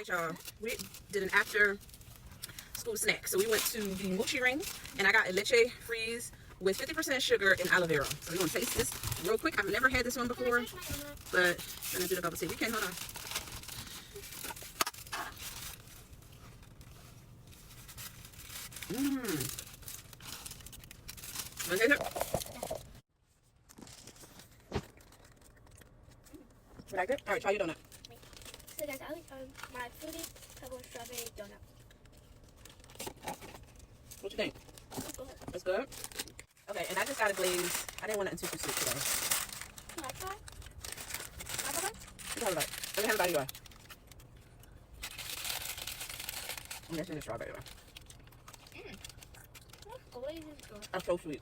Alright, y'all. We did an after school snack. So we went to the Mochi Ring and I got a leche freeze with 50% sugar and aloe vera. So we're gonna taste this real quick. I've never had this one before, but I'm gonna do the bubble tea. We can, hold on. Wanna taste it? You like it? Alright, try your donut. So guys, I like my fruity pebble strawberry donut. What you think? Good. It's good? Okay, and I just got a glaze. I didn't want nothing too sweet today. Can I try? You talking about? Let me have a bite of yours. I'm guessing the strawberry one. That's glaze is good. That's so sweet.